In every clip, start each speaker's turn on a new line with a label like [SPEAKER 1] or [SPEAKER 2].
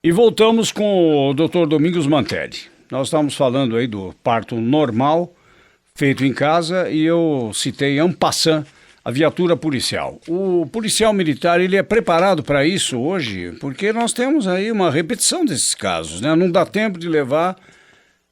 [SPEAKER 1] E voltamos com o Dr. Domingos Mantelli. Nós estamos falando aí do parto normal, feito em casa, e eu citei en passant a viatura policial. O policial militar, ele é preparado para isso hoje, porque nós temos aí uma repetição desses casos, né? Não dá tempo de levar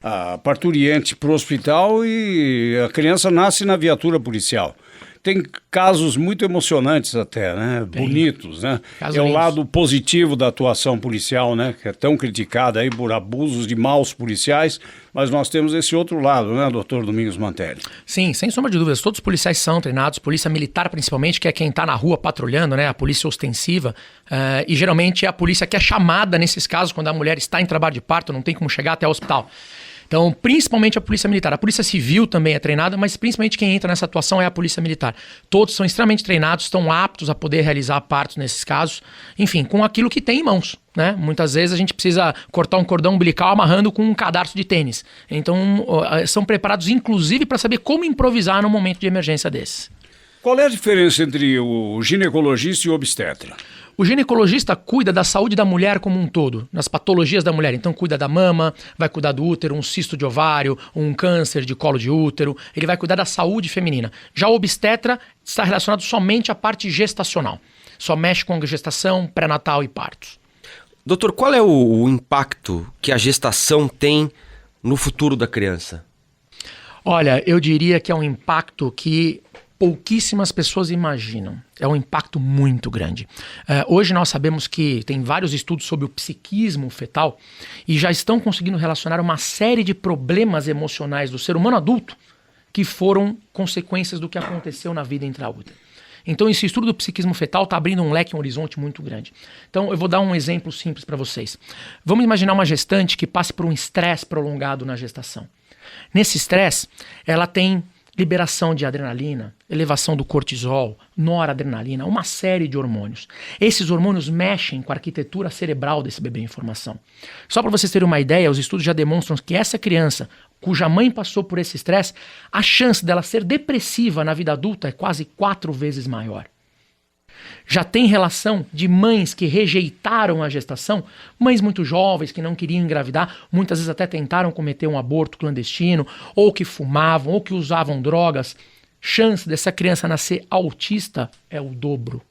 [SPEAKER 1] a parturiente para o hospital e a criança nasce na viatura policial. Tem casos muito emocionantes até, né? Bonitos, né? É o lado positivo da atuação policial, né? Que é tão criticada aí por abusos de maus policiais, mas nós temos esse outro lado, né, doutor Domingos Mantelli?
[SPEAKER 2] Sim, sem sombra de dúvidas. Todos os policiais são treinados, polícia militar principalmente, que é quem está na rua patrulhando, né? A polícia ostensiva. E geralmente é a polícia que é chamada nesses casos quando a mulher está em trabalho de parto, não tem como chegar até o hospital. Então, principalmente a polícia militar. A polícia civil também é treinada, mas principalmente quem entra nessa atuação é a polícia militar. Todos são extremamente treinados, estão aptos a poder realizar partos nesses casos, enfim, com aquilo que tem em mãos, né? Muitas vezes a gente precisa cortar um cordão umbilical amarrando com um cadarço de tênis. Então, são preparados inclusive para saber como improvisar num momento de emergência desses.
[SPEAKER 1] Qual é a diferença entre o ginecologista e o obstetra?
[SPEAKER 2] O ginecologista cuida da saúde da mulher como um todo, das patologias da mulher. Então cuida da mama, vai cuidar do útero, um cisto de ovário, um câncer de colo de útero. Ele vai cuidar da saúde feminina. Já o obstetra está relacionado somente à parte gestacional. Só mexe com a gestação, pré-natal e partos.
[SPEAKER 3] Doutor, qual é o impacto que a gestação tem no futuro da criança?
[SPEAKER 2] Olha, eu diria que é um impacto que pouquíssimas pessoas imaginam. É um impacto muito grande. Hoje nós sabemos que tem vários estudos sobre o psiquismo fetal e já estão conseguindo relacionar uma série de problemas emocionais do ser humano adulto que foram consequências do que aconteceu na vida intraútero. Então esse estudo do psiquismo fetal está abrindo um leque, um horizonte muito grande. Então eu vou dar um exemplo simples para vocês. Vamos imaginar uma gestante que passe por um estresse prolongado na gestação. Nesse estresse, ela tem liberação de adrenalina, elevação do cortisol, noradrenalina, uma série de hormônios. Esses hormônios mexem com a arquitetura cerebral desse bebê em formação. Só para vocês terem uma ideia, os estudos já demonstram que essa criança, cuja mãe passou por esse estresse, a chance dela ser depressiva na vida adulta é quase 4 vezes maior. Já tem relação de mães que rejeitaram a gestação, mães muito jovens que não queriam engravidar, muitas vezes até tentaram cometer um aborto clandestino, ou que fumavam, ou que usavam drogas. Chance dessa criança nascer autista é o dobro.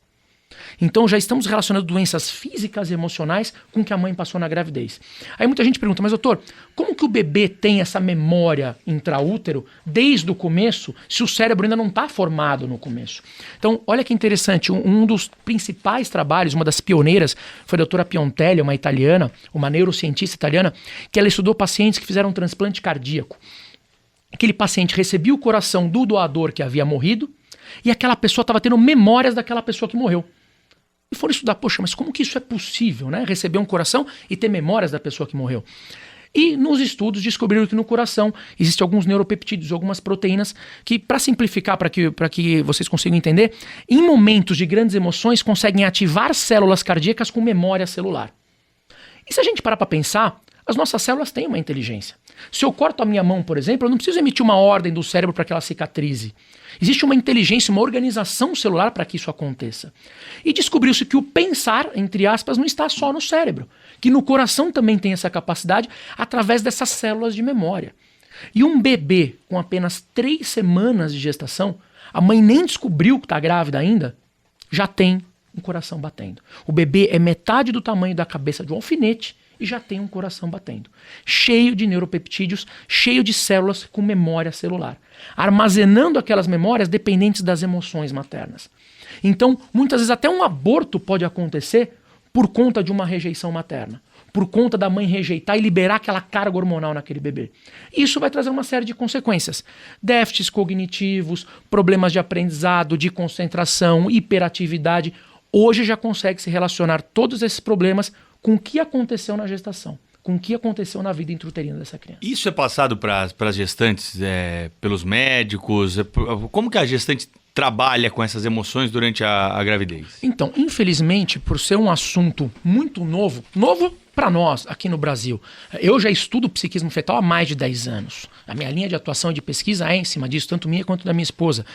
[SPEAKER 2] Então já estamos relacionando doenças físicas e emocionais com o que a mãe passou na gravidez. Aí muita gente pergunta, mas doutor, como que o bebê tem essa memória intraútero desde o começo, se o cérebro ainda não está formado no começo? Então, olha que interessante, um dos principais trabalhos, uma das pioneiras, foi a doutora Piontelli, uma italiana, uma neurocientista italiana, que ela estudou pacientes que fizeram um transplante cardíaco. Aquele paciente recebia o coração do doador que havia morrido e aquela pessoa estava tendo memórias daquela pessoa que morreu. E foram estudar, poxa, mas como que isso é possível, né? Receber um coração e ter memórias da pessoa que morreu. E nos estudos descobriram que no coração existem alguns neuropeptídeos, algumas proteínas que, para simplificar, para que vocês consigam entender, em momentos de grandes emoções conseguem ativar células cardíacas com memória celular. E se a gente parar para pensar, as nossas células têm uma inteligência. Se eu corto a minha mão, por exemplo, eu não preciso emitir uma ordem do cérebro para que ela cicatrize. Existe uma inteligência, uma organização celular para que isso aconteça. E descobriu-se que o pensar, entre aspas, não está só no cérebro, que no coração também tem essa capacidade através dessas células de memória. E um bebê com apenas 3 semanas de gestação, a mãe nem descobriu que está grávida ainda, já tem um coração batendo. O bebê é metade do tamanho da cabeça de um alfinete e já tem um coração batendo. Cheio de neuropeptídeos, cheio de células com memória celular. Armazenando aquelas memórias dependentes das emoções maternas. Então, muitas vezes até um aborto pode acontecer por conta de uma rejeição materna. Por conta da mãe rejeitar e liberar aquela carga hormonal naquele bebê. Isso vai trazer uma série de consequências. Déficits cognitivos, problemas de aprendizado, de concentração, hiperatividade. Hoje já consegue se relacionar todos esses problemas com o que aconteceu na gestação, com o que aconteceu na vida intrauterina dessa criança.
[SPEAKER 4] Isso é passado para as gestantes, pelos médicos? Como que a gestante trabalha com essas emoções durante a gravidez?
[SPEAKER 2] Então, infelizmente, por ser um assunto muito novo para nós aqui no Brasil, eu já estudo psiquismo fetal há mais de 10 anos. A minha linha de atuação e de pesquisa é em cima disso, tanto minha quanto da minha esposa.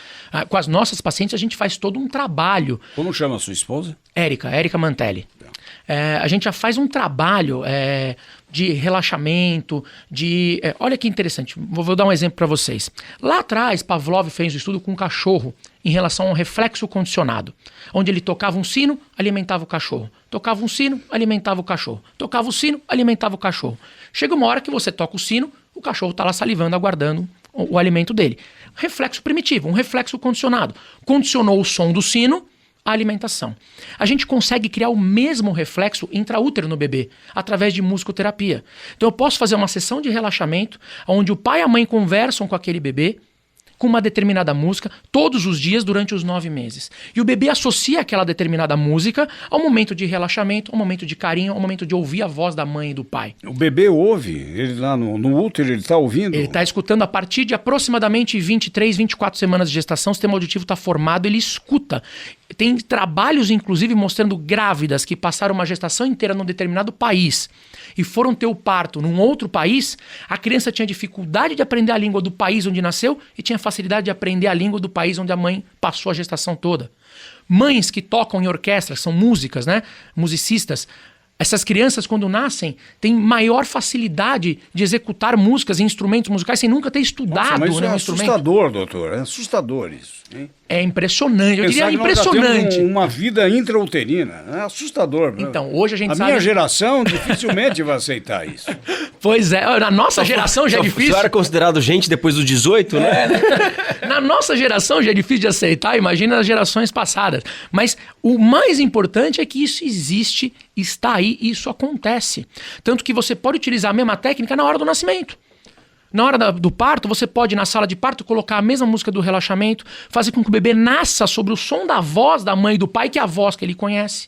[SPEAKER 2] Com as nossas pacientes, a gente faz todo um trabalho.
[SPEAKER 1] Como chama a sua esposa?
[SPEAKER 2] Érica Mantelli. A gente já faz um trabalho de relaxamento, olha que interessante, vou dar um exemplo para vocês. Lá atrás, Pavlov fez um estudo com um cachorro em relação ao reflexo condicionado, onde ele tocava um sino, alimentava o cachorro. Tocava um sino, alimentava o cachorro. Tocava o sino, alimentava o cachorro. Chega uma hora que você toca o sino, o cachorro está lá salivando, aguardando o alimento dele. Reflexo primitivo, um reflexo condicionado. Condicionou o som do sino, a alimentação. A gente consegue criar o mesmo reflexo intraútero no bebê, através de musicoterapia. Então eu posso fazer uma sessão de relaxamento, onde o pai e a mãe conversam com aquele bebê, com uma determinada música, todos os dias durante os 9 meses. E o bebê associa aquela determinada música ao momento de relaxamento, ao momento de carinho, ao momento de ouvir a voz da mãe e do pai.
[SPEAKER 1] O bebê ouve, ele lá no útero, ele está ouvindo?
[SPEAKER 2] Ele está escutando a partir de aproximadamente 23, 24 semanas de gestação, o sistema auditivo está formado, ele escuta. Tem trabalhos, inclusive, mostrando grávidas que passaram uma gestação inteira num determinado país e foram ter o parto num outro país, a criança tinha dificuldade de aprender a língua do país onde nasceu e tinha facilidade de aprender a língua do país onde a mãe passou a gestação toda. Mães que tocam em orquestra, são músicas, né? Musicistas. Essas crianças, quando nascem, têm maior facilidade de executar músicas e instrumentos musicais sem nunca ter estudado.
[SPEAKER 1] Mas isso é
[SPEAKER 2] instrumento.
[SPEAKER 1] assustador, doutor. É assustador isso. Hein?
[SPEAKER 2] É impressionante. Eu diria
[SPEAKER 1] Pensar que
[SPEAKER 2] impressionante.
[SPEAKER 1] nós já temos uma vida intrauterina. É assustador.
[SPEAKER 2] Então, hoje a gente sabe...
[SPEAKER 1] A minha geração dificilmente vai aceitar isso.
[SPEAKER 2] Pois é, na nossa geração já é difícil.
[SPEAKER 3] Você era considerado gente depois dos 18, né?
[SPEAKER 2] Na nossa geração já é difícil de aceitar, imagina as gerações passadas. Mas o mais importante é que isso existe, está aí e isso acontece. Tanto que você pode utilizar a mesma técnica na hora do nascimento. Na hora do parto, você pode, na sala de parto, colocar a mesma música do relaxamento, fazer com que o bebê nasça sobre o som da voz da mãe e do pai, que é a voz que ele conhece.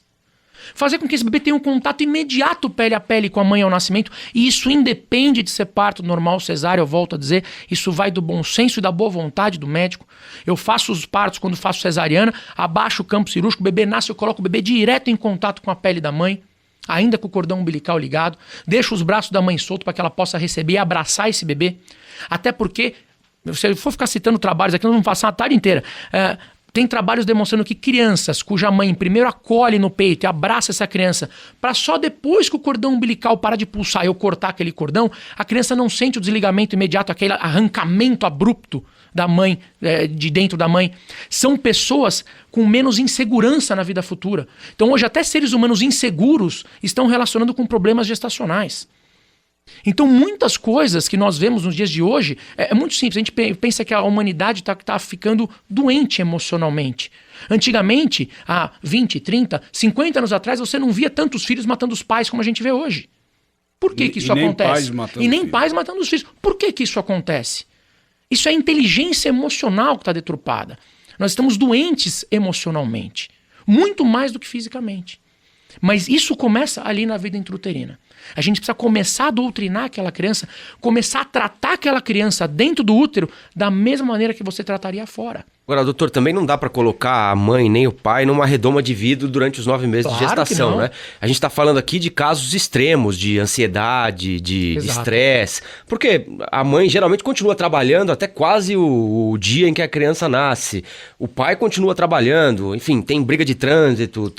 [SPEAKER 2] Fazer com que esse bebê tenha um contato imediato pele a pele com a mãe ao nascimento. E isso independe de ser parto normal, cesárea, eu volto a dizer. Isso vai do bom senso e da boa vontade do médico. Eu faço os partos quando faço cesariana, abaixo o campo cirúrgico, o bebê nasce, eu coloco o bebê direto em contato com a pele da mãe, ainda com o cordão umbilical ligado. Deixo os braços da mãe soltos para que ela possa receber e abraçar esse bebê. Até porque, se eu for ficar citando trabalhos aqui, nós vamos passar a tarde inteira. Tem trabalhos demonstrando que crianças cuja mãe primeiro acolhe no peito e abraça essa criança, para só depois que o cordão umbilical parar de pulsar e eu cortar aquele cordão, a criança não sente o desligamento imediato, aquele arrancamento abrupto da mãe, de dentro da mãe. São pessoas com menos insegurança na vida futura. Então hoje até seres humanos inseguros estão relacionando com problemas gestacionais. Então muitas coisas que nós vemos nos dias de hoje é muito simples. A gente pensa que a humanidade está ficando doente emocionalmente. Antigamente, há 20, 30, 50 anos atrás, você não via tantos filhos matando os pais como a gente vê hoje. Por que isso acontece? E nem pais matando os filhos. Por que isso acontece? Isso é inteligência emocional que está deturpada. Nós estamos doentes emocionalmente, muito mais do que fisicamente. Mas isso começa ali na vida intrauterina. A gente precisa começar a doutrinar aquela criança, começar a tratar aquela criança dentro do útero da mesma maneira que você trataria fora.
[SPEAKER 3] Agora, doutor, também não dá para colocar a mãe nem o pai numa redoma de vidro durante os 9 meses de gestação, né? A gente está falando aqui de casos extremos, de ansiedade, de estresse, porque a mãe geralmente continua trabalhando até quase o dia em que a criança nasce. O pai continua trabalhando, enfim, tem briga de trânsito,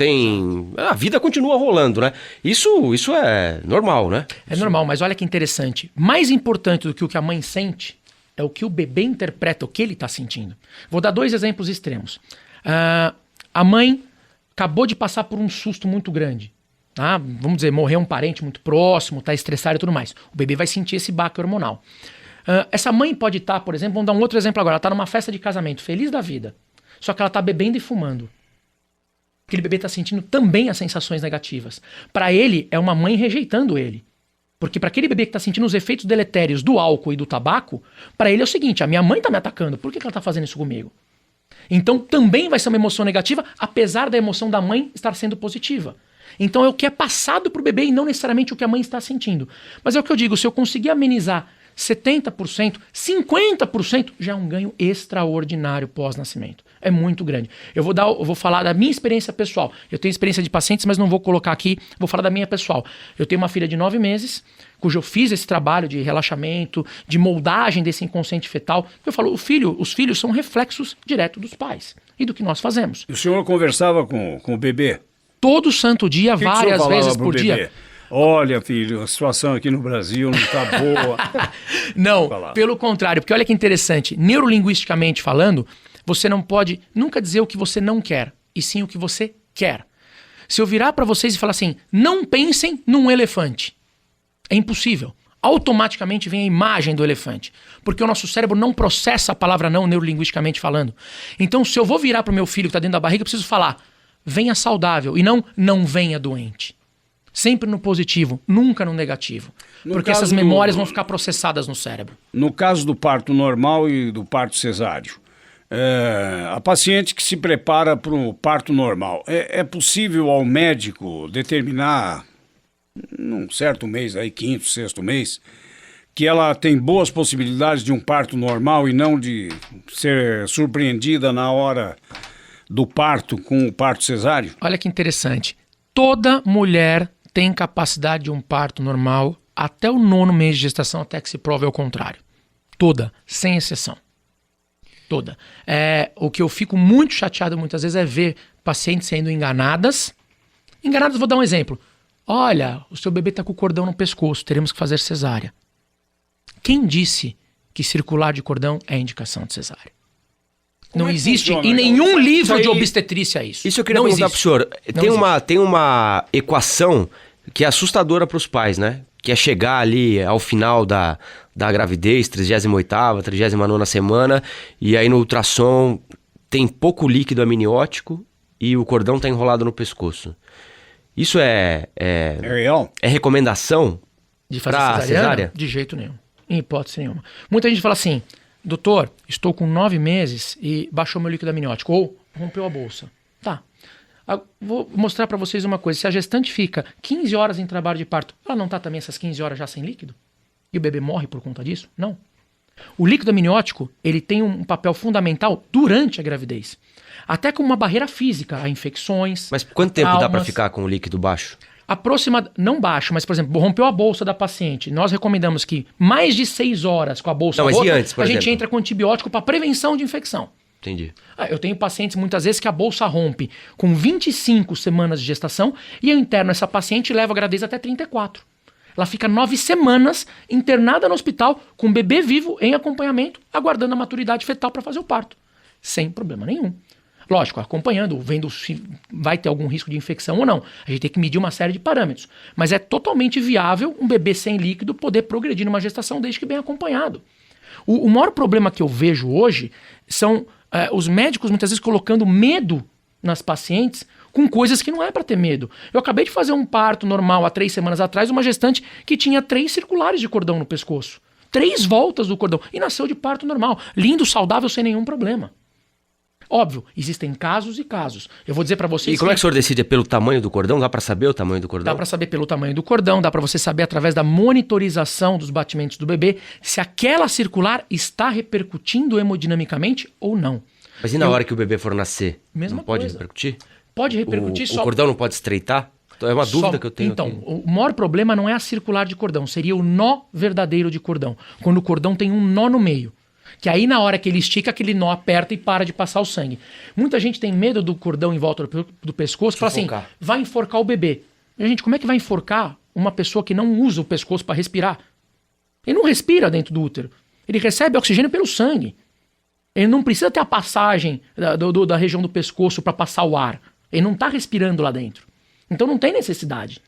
[SPEAKER 3] a vida continua rolando, né? Isso é normal, né?
[SPEAKER 2] É normal, mas olha que interessante. Mais importante do que o que a mãe sente é o que o bebê interpreta, o que ele está sentindo. Vou dar 2 exemplos extremos. A mãe acabou de passar por um susto muito grande. Tá? Vamos dizer, morreu um parente muito próximo, está estressado e tudo mais. O bebê vai sentir esse baque hormonal. Essa mãe pode estar, por exemplo, vamos dar um outro exemplo agora. Ela está numa festa de casamento, feliz da vida. Só que ela está bebendo e fumando. Aquele bebê está sentindo também as sensações negativas. Para ele, é uma mãe rejeitando ele. Porque para aquele bebê que está sentindo os efeitos deletérios do álcool e do tabaco, para ele é o seguinte, a minha mãe está me atacando, por que ela está fazendo isso comigo? Então também vai ser uma emoção negativa, apesar da emoção da mãe estar sendo positiva. Então é o que é passado para o bebê e não necessariamente o que a mãe está sentindo. Mas é o que eu digo, se eu conseguir amenizar 70%, 50% já é um ganho extraordinário pós-nascimento. É muito grande. Eu vou falar da minha experiência pessoal. Eu tenho experiência de pacientes, mas não vou colocar aqui, vou falar da minha pessoal. Eu tenho uma filha de 9 meses, cujo eu fiz esse trabalho de relaxamento, de moldagem desse inconsciente fetal. Eu falo, os filhos são reflexos direto dos pais e do que nós fazemos.
[SPEAKER 1] E o senhor conversava com o bebê?
[SPEAKER 2] todo santo dia,
[SPEAKER 1] Que o senhor
[SPEAKER 2] várias
[SPEAKER 1] falava
[SPEAKER 2] vezes
[SPEAKER 1] pro
[SPEAKER 2] por
[SPEAKER 1] bebê?
[SPEAKER 2] dia.
[SPEAKER 1] Olha, filho, a situação aqui no Brasil não tá boa.
[SPEAKER 2] Não,
[SPEAKER 1] Falar.
[SPEAKER 2] pelo contrário, porque olha que interessante, neurolinguisticamente falando, você não pode nunca dizer o que você não quer, e sim o que você quer. Se eu virar para vocês e falar assim, não pensem num elefante, é impossível. Automaticamente vem a imagem do elefante, porque o nosso cérebro não processa a palavra não neurolinguisticamente falando. Então, se eu vou virar para o meu filho que está dentro da barriga, eu preciso falar, venha saudável, e não venha doente. Sempre no positivo, nunca no negativo.
[SPEAKER 1] No
[SPEAKER 2] Porque
[SPEAKER 1] caso
[SPEAKER 2] essas memórias vão ficar processadas no cérebro.
[SPEAKER 1] No caso do parto normal e do parto cesáreo, a paciente que se prepara para o parto normal, é possível ao médico determinar, num certo mês, aí, quinto, sexto mês, que ela tem boas possibilidades de um parto normal e não de ser surpreendida na hora do parto com o parto cesáreo?
[SPEAKER 2] Olha que interessante. Toda mulher tem capacidade de um parto normal até o 9º mês de gestação, até que se prove ao contrário. Toda, sem exceção. Toda. O que eu fico muito chateado muitas vezes é ver pacientes sendo enganadas. Enganadas, vou dar um exemplo. Olha, o seu bebê está com o cordão no pescoço, teremos que fazer cesárea. Quem disse que circular de cordão é indicação de cesárea? Não
[SPEAKER 1] é que
[SPEAKER 2] existe
[SPEAKER 1] funciona,
[SPEAKER 2] em nenhum livro
[SPEAKER 3] Isso
[SPEAKER 2] de
[SPEAKER 3] aí-
[SPEAKER 2] obstetrícia isso.
[SPEAKER 3] Isso eu queria
[SPEAKER 2] Não
[SPEAKER 3] perguntar
[SPEAKER 2] existe.
[SPEAKER 3] pro senhor.
[SPEAKER 2] Não
[SPEAKER 3] Tem uma equação que é assustadora para os pais, né? Que é chegar ali ao final da gravidez, 38ª, 39ª semana, e aí no ultrassom tem pouco líquido amniótico e o cordão tá enrolado no pescoço. Isso
[SPEAKER 1] É real?
[SPEAKER 3] é recomendação?
[SPEAKER 2] De fazer
[SPEAKER 3] Pra
[SPEAKER 2] cesariana?
[SPEAKER 3] cesárea?
[SPEAKER 2] De jeito nenhum. Em hipótese nenhuma. Muita gente fala assim, doutor, estou com 9 meses e baixou meu líquido amniótico. Ou rompeu a bolsa. Tá. Vou mostrar para vocês uma coisa. Se a gestante fica 15 horas em trabalho de parto, ela não tá também essas 15 horas já sem líquido? E o bebê morre por conta disso? Não. O líquido amniótico, ele tem um papel fundamental durante a gravidez. Até como uma barreira física a infecções.
[SPEAKER 3] Mas quanto tempo dá para
[SPEAKER 2] traumas.
[SPEAKER 3] ficar com o líquido baixo?
[SPEAKER 2] Não baixo, mas, por exemplo, rompeu a bolsa da paciente. Nós recomendamos que mais de 6 horas com a bolsa
[SPEAKER 3] Não, mas e
[SPEAKER 2] rota,
[SPEAKER 3] antes, por
[SPEAKER 2] a gente
[SPEAKER 3] exemplo?
[SPEAKER 2] entra com antibiótico para prevenção de infecção.
[SPEAKER 3] Entendi.
[SPEAKER 2] Eu tenho pacientes muitas vezes que a bolsa rompe com 25 semanas de gestação e eu interno essa paciente e levo a gravidez até 34. Ela fica 9 semanas internada no hospital com o bebê vivo em acompanhamento, aguardando a maturidade fetal para fazer o parto. Sem problema nenhum. Lógico, acompanhando, vendo se vai ter algum risco de infecção ou não. A gente tem que medir uma série de parâmetros. Mas é totalmente viável um bebê sem líquido poder progredir numa gestação desde que bem acompanhado. O maior problema que eu vejo hoje são os médicos muitas vezes colocando medo nas pacientes com coisas que não é para ter medo. Eu acabei de fazer um parto normal há 3 semanas atrás, uma gestante que tinha 3 circulares de cordão no pescoço. 3 voltas do cordão. E nasceu de parto normal. Lindo, saudável, sem nenhum problema. Óbvio, existem casos e casos. Eu vou dizer para vocês.
[SPEAKER 3] E como é que o senhor decide? É pelo tamanho do cordão? Dá para saber o tamanho do cordão?
[SPEAKER 2] Dá para saber pelo tamanho do cordão, dá para você saber através da monitorização dos batimentos do bebê se aquela circular está repercutindo hemodinamicamente ou não.
[SPEAKER 3] Mas e na hora que o bebê for nascer?
[SPEAKER 2] Mesma
[SPEAKER 3] não pode
[SPEAKER 2] coisa.
[SPEAKER 3] repercutir?
[SPEAKER 2] Pode repercutir
[SPEAKER 3] O
[SPEAKER 2] só.
[SPEAKER 3] cordão não pode estreitar? Então, é uma dúvida que eu tenho
[SPEAKER 2] Então,
[SPEAKER 3] aqui.
[SPEAKER 2] o maior problema não é a circular de cordão, seria o nó verdadeiro de cordão. Quando o cordão tem um nó no meio. Que aí na hora que ele estica, aquele nó aperta e para de passar o sangue. Muita gente tem medo do cordão em volta do pescoço, fala assim,
[SPEAKER 3] Sufocar.
[SPEAKER 2] vai enforcar o bebê. Gente, como é que vai enforcar uma pessoa que não usa o pescoço para respirar? Ele não respira dentro do útero. Ele recebe oxigênio pelo sangue. Ele não precisa ter a passagem da região do pescoço para passar o ar. Ele não está respirando lá dentro. Então não tem necessidade.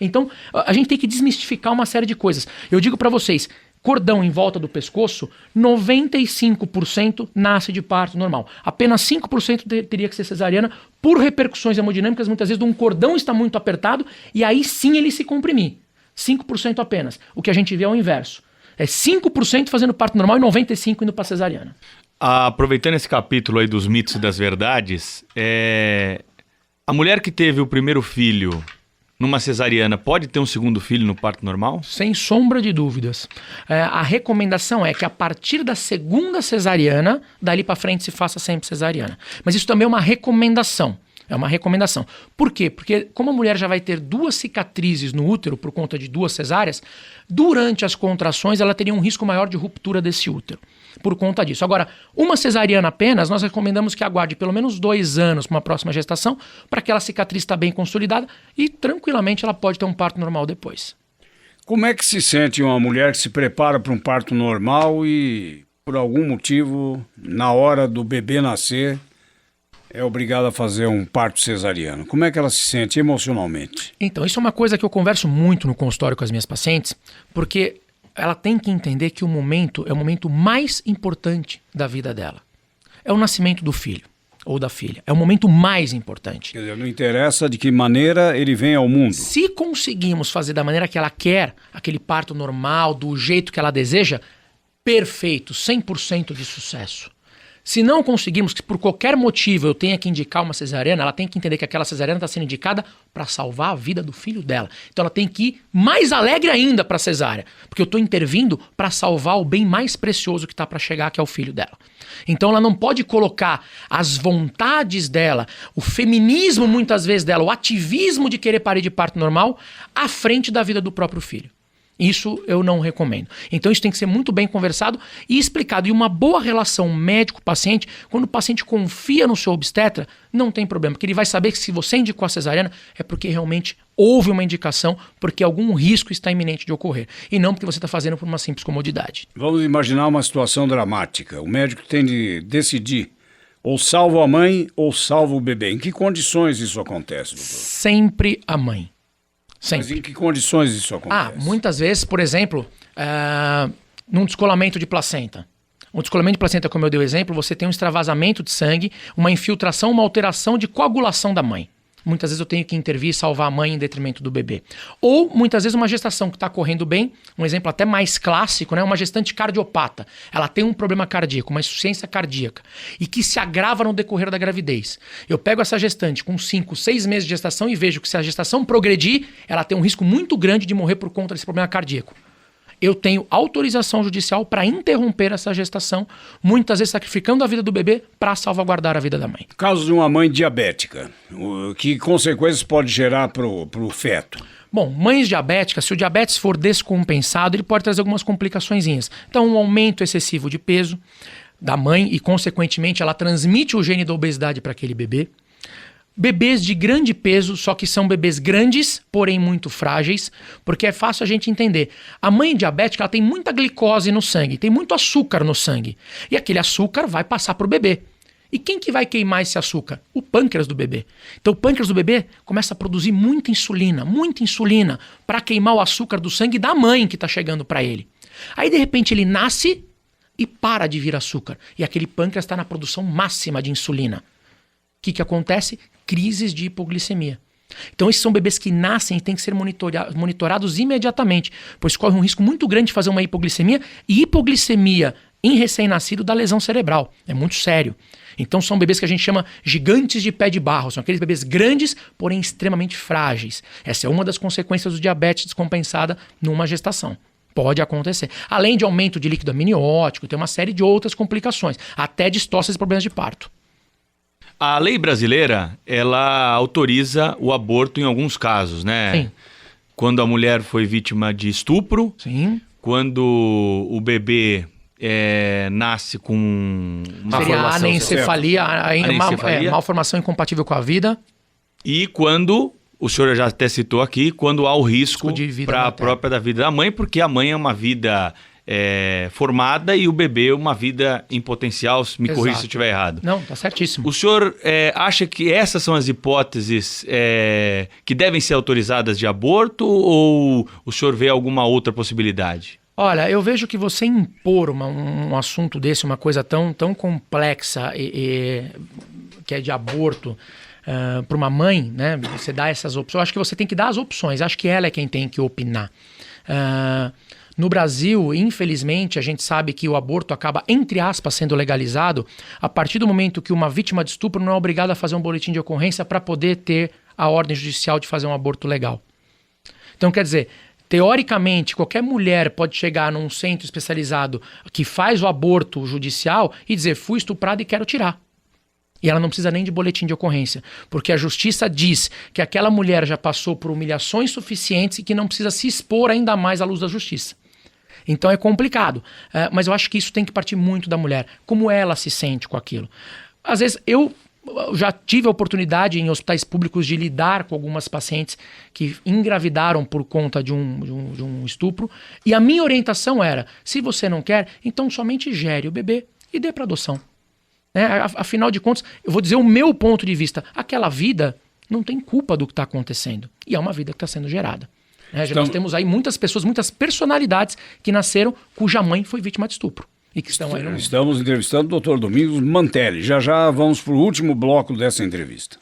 [SPEAKER 2] Então a gente tem que desmistificar uma série de coisas. Eu digo para vocês, cordão em volta do pescoço, 95% nasce de parto normal. Apenas 5% teria que ser cesariana por repercussões hemodinâmicas, muitas vezes de um cordão está muito apertado e aí sim ele se comprimir. 5% apenas. O que a gente vê é o inverso. É 5% fazendo parto normal e 95% indo para cesariana.
[SPEAKER 4] Aproveitando esse capítulo aí dos mitos e das verdades, a mulher que teve o primeiro filho numa cesariana pode ter um segundo filho no parto normal?
[SPEAKER 2] Sem sombra de dúvidas. A recomendação é que a partir da segunda cesariana, dali para frente se faça sempre cesariana. Mas isso também é uma recomendação. É uma recomendação. Por quê? Porque como a mulher já vai ter 2 cicatrizes no útero por conta de 2 cesáreas, durante as contrações ela teria um risco maior de ruptura desse útero. Por conta disso. Agora, uma cesariana apenas, nós recomendamos que aguarde pelo menos 2 anos para uma próxima gestação, para que aquela cicatriz está bem consolidada e tranquilamente ela pode ter um parto normal depois.
[SPEAKER 1] Como é que se sente uma mulher que se prepara para um parto normal e, por algum motivo, na hora do bebê nascer, é obrigada a fazer um parto cesariano? Como é que ela se sente emocionalmente?
[SPEAKER 2] Então, isso é uma coisa que eu converso muito no consultório com as minhas pacientes, porque ela tem que entender que o momento é o momento mais importante da vida dela. É o nascimento do filho ou da filha. É o momento mais importante.
[SPEAKER 1] Quer dizer, não interessa de que maneira ele vem ao mundo.
[SPEAKER 2] Se conseguimos fazer da maneira que ela quer, aquele parto normal, do jeito que ela deseja, perfeito, 100% de sucesso. Se não conseguirmos, que por qualquer motivo eu tenha que indicar uma cesariana, ela tem que entender que aquela cesariana está sendo indicada para salvar a vida do filho dela. Então ela tem que ir mais alegre ainda para a cesárea, porque eu estou intervindo para salvar o bem mais precioso que está para chegar, que é o filho dela. Então ela não pode colocar as vontades dela, o feminismo muitas vezes dela, o ativismo de querer parir de parto normal à frente da vida do próprio filho. Isso eu não recomendo. Então isso tem que ser muito bem conversado e explicado. E uma boa relação médico-paciente, quando o paciente confia no seu obstetra, não tem problema. Porque ele vai saber que se você indicou a cesariana é porque realmente houve uma indicação, porque algum risco está iminente de ocorrer. E não porque você está fazendo por uma simples comodidade.
[SPEAKER 1] Vamos imaginar uma situação dramática. O médico tem de decidir ou salva a mãe ou salva o bebê. Em que condições isso acontece, doutor?
[SPEAKER 2] Sempre a mãe. Sempre.
[SPEAKER 1] Mas em que condições isso acontece?
[SPEAKER 2] Muitas vezes, por exemplo, num descolamento de placenta. Um descolamento de placenta, como eu dei o exemplo, você tem um extravasamento de sangue, uma infiltração, uma alteração de coagulação da mãe. Muitas vezes eu tenho que intervir e salvar a mãe em detrimento do bebê. Ou, muitas vezes, uma gestação que está correndo bem, um exemplo até mais clássico, né? Uma gestante cardiopata. Ela tem um problema cardíaco, uma insuficiência cardíaca, e que se agrava no decorrer da gravidez. Eu pego essa gestante com 5, 6 meses de gestação e vejo que se a gestação progredir, ela tem um risco muito grande de morrer por conta desse problema cardíaco. Eu tenho autorização judicial para interromper essa gestação, muitas vezes sacrificando a vida do bebê para salvaguardar a vida da mãe.
[SPEAKER 1] Caso de uma mãe diabética, que consequências pode gerar para o feto?
[SPEAKER 2] Bom, mães diabéticas, se o diabetes for descompensado, ele pode trazer algumas complicaçõezinhas. Então, um aumento excessivo de peso da mãe e, consequentemente, ela transmite o gene da obesidade para aquele bebê. Bebês de grande peso, só que são bebês grandes, porém muito frágeis, porque é fácil a gente entender. A mãe diabética ela tem muita glicose no sangue, tem muito açúcar no sangue. E aquele açúcar vai passar para o bebê. E quem que vai queimar esse açúcar? O pâncreas do bebê. Então o pâncreas do bebê começa a produzir muita insulina, para queimar o açúcar do sangue da mãe que está chegando para ele. Aí de repente ele nasce e para de vir açúcar. E aquele pâncreas está na produção máxima de insulina. O que acontece? Crises de hipoglicemia. Então esses são bebês que nascem e têm que ser monitorados imediatamente, pois corre um risco muito grande de fazer uma hipoglicemia, e hipoglicemia em recém-nascido dá lesão cerebral. É muito sério. Então são bebês que a gente chama gigantes de pé de barro, são aqueles bebês grandes, porém extremamente frágeis. Essa é uma das consequências do diabetes descompensada numa gestação. Pode acontecer. Além de aumento de líquido amniótico, tem uma série de outras complicações, até distócias e problemas de parto.
[SPEAKER 4] A lei brasileira, ela autoriza o aborto em alguns casos, né?
[SPEAKER 2] Sim.
[SPEAKER 4] Quando a mulher foi vítima de estupro.
[SPEAKER 2] Sim.
[SPEAKER 4] Quando o bebê nasce com uma
[SPEAKER 2] seria
[SPEAKER 4] formação...
[SPEAKER 2] anencefalia, malformação incompatível com a vida.
[SPEAKER 4] E quando, o senhor já até citou aqui, quando há o risco para a própria da vida da mãe, porque a mãe é uma vida... formada e o bebê uma vida em potencial, me corrija se eu estiver errado.
[SPEAKER 2] Não, tá certíssimo.
[SPEAKER 4] O senhor acha que essas são as hipóteses que devem ser autorizadas de aborto, ou o senhor vê alguma outra possibilidade?
[SPEAKER 2] Olha, eu vejo que você impor um assunto desse, uma coisa tão complexa que é de aborto, para uma mãe, né? Você dá essas opções. Eu acho que você tem que dar as opções. Acho que ela é quem tem que opinar. No Brasil, infelizmente, a gente sabe que o aborto acaba, entre aspas, sendo legalizado a partir do momento que uma vítima de estupro não é obrigada a fazer um boletim de ocorrência para poder ter a ordem judicial de fazer um aborto legal. Então, quer dizer, teoricamente, qualquer mulher pode chegar num centro especializado que faz o aborto judicial e dizer, fui estuprada e quero tirar. E ela não precisa nem de boletim de ocorrência, porque a justiça diz que aquela mulher já passou por humilhações suficientes e que não precisa se expor ainda mais à luz da justiça. Então é complicado, mas eu acho que isso tem que partir muito da mulher, como ela se sente com aquilo. Às vezes eu já tive a oportunidade em hospitais públicos de lidar com algumas pacientes que engravidaram por conta de um estupro, e a minha orientação era, se você não quer, então somente gere o bebê e dê para adoção. Afinal de contas, eu vou dizer o meu ponto de vista, aquela vida não tem culpa do que está acontecendo, e é uma vida que está sendo gerada. Nós temos aí muitas pessoas, muitas personalidades que nasceram cuja mãe foi vítima de estupro. E que estão aí no mundo.
[SPEAKER 1] Estamos entrevistando o Dr. Domingos Mantelli. Já já vamos para o último bloco dessa entrevista.